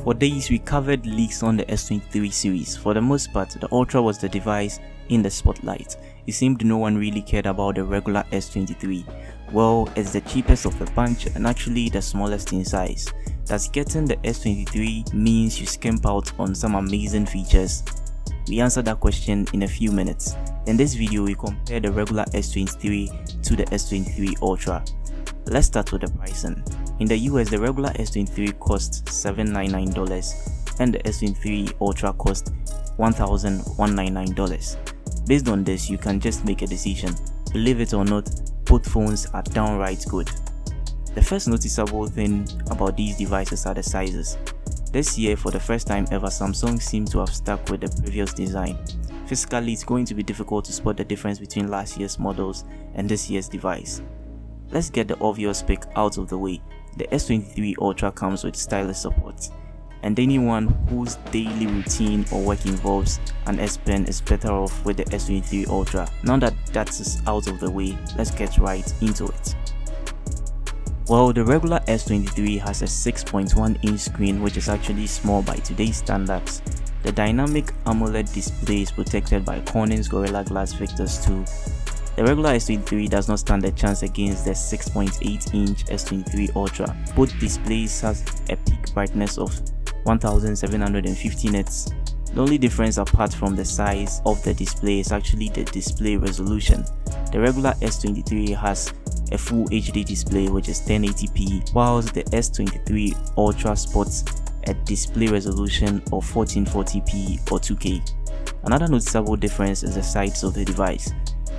For days we covered leaks on the S23 series. For the most part, the Ultra was the device in the spotlight. It seemed no one really cared about the regular S23. Well, it's the cheapest of the bunch and actually the smallest in size. Does getting the S23 means you skimp out on some amazing features? We answer that question in a few minutes. In this video, we compare the regular S23 to the S23 Ultra. Let's start with the pricing. In the US, the regular S23 costs $799 and the S23 Ultra costs $1,199. Based on this, you can just make a decision. Believe it or not, both phones are downright good. The first noticeable thing about these devices are the sizes. This year, for the first time ever, Samsung seems to have stuck with the previous design. Physically, it's going to be difficult to spot the difference between last year's models and this year's device. Let's get the obvious pick out of the way. The S23 Ultra comes with stylus support, and anyone whose daily routine or work involves an S Pen is better off with the S23 Ultra. Now that is out of the way, let's get right into it. Well, the regular S23 has a 6.1-inch screen, which is actually small by today's standards. The dynamic AMOLED display is protected by Corning's Gorilla Glass Victus 2. The regular S23 does not stand a chance against the 6.8-inch S23 Ultra. Both displays has a peak brightness of 1750 nits. The only difference apart from the size of the display is actually the display resolution. The regular S23 has a full HD display which is 1080p, whilst the S23 Ultra sports a display resolution of 1440p or 2K. Another noticeable difference is the size of the device.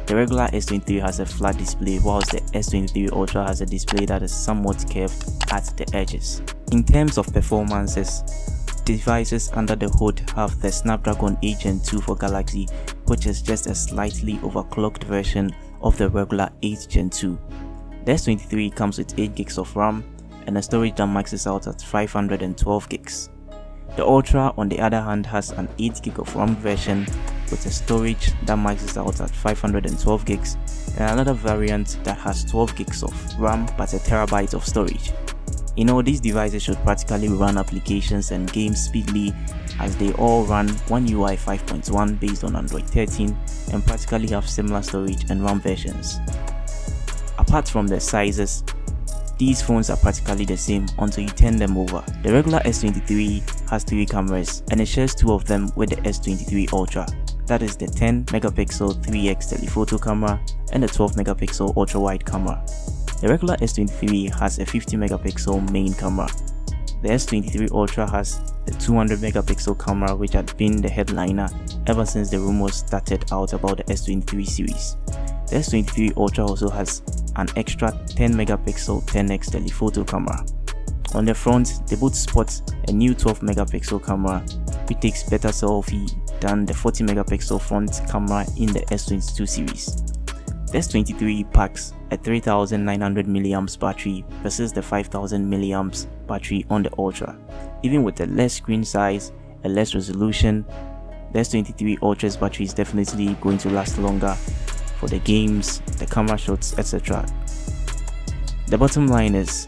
The regular S23 has a flat display, whilst the S23 Ultra has a display that is somewhat curved at the edges. In terms of performances, devices under the hood have the Snapdragon 8 Gen 2 for Galaxy, which is just a slightly overclocked version of the regular 8 Gen 2. The S23 comes with 8 gigs of RAM and a storage that maxes out at 512 gigs. The Ultra, on the other hand, has an 8 gig of RAM version with a storage that maxes out at 512 gigs and another variant that has 12 gigs of RAM but a terabyte of storage. In all, these devices should practically run applications and games speedily, as they all run One UI 5.1 based on Android 13 and practically have similar storage and RAM versions. Apart from the sizes, these phones are practically the same until you turn them over. The regular S23 has 3 cameras and it shares 2 of them with the S23 Ultra. That is the 10 megapixel 3x telephoto camera and the 12 megapixel ultra wide camera. The regular S23 has a 50 megapixel main camera. The S23 Ultra has the 200 megapixel camera, which had been the headliner ever since the rumors started out about the S23 series. The S23 Ultra also has an extra 10 megapixel 10x telephoto camera. On the front, they both spot a new 12 megapixel camera which takes better selfie than the 40 megapixel front camera in the S22 series. The S23 packs a 3900 mAh battery versus the 5000 mAh battery on the Ultra. Even with a less screen size, a less resolution, the S23 Ultra's battery is definitely going to last longer for the games, the camera shots, etc. The bottom line is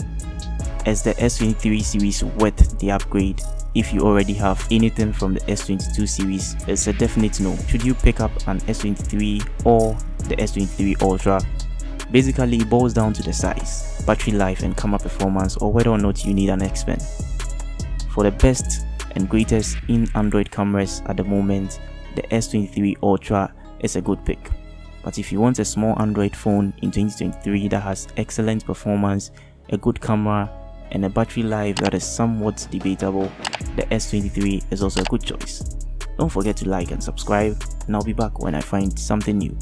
the S23 series worth the upgrade? If you already have anything from the S22 series, it's a definite no. Should you pick up an S23 or the S23 Ultra? Basically, it boils down to the size, battery life and camera performance, or whether or not you need an S Pen. For the best and greatest in Android cameras at the moment, the S23 Ultra is a good pick. But if you want a small Android phone in 2023 that has excellent performance, a good camera, and a battery life that is somewhat debatable, the S23 is also a good choice. Don't forget to like and subscribe, and I'll be back when I find something new.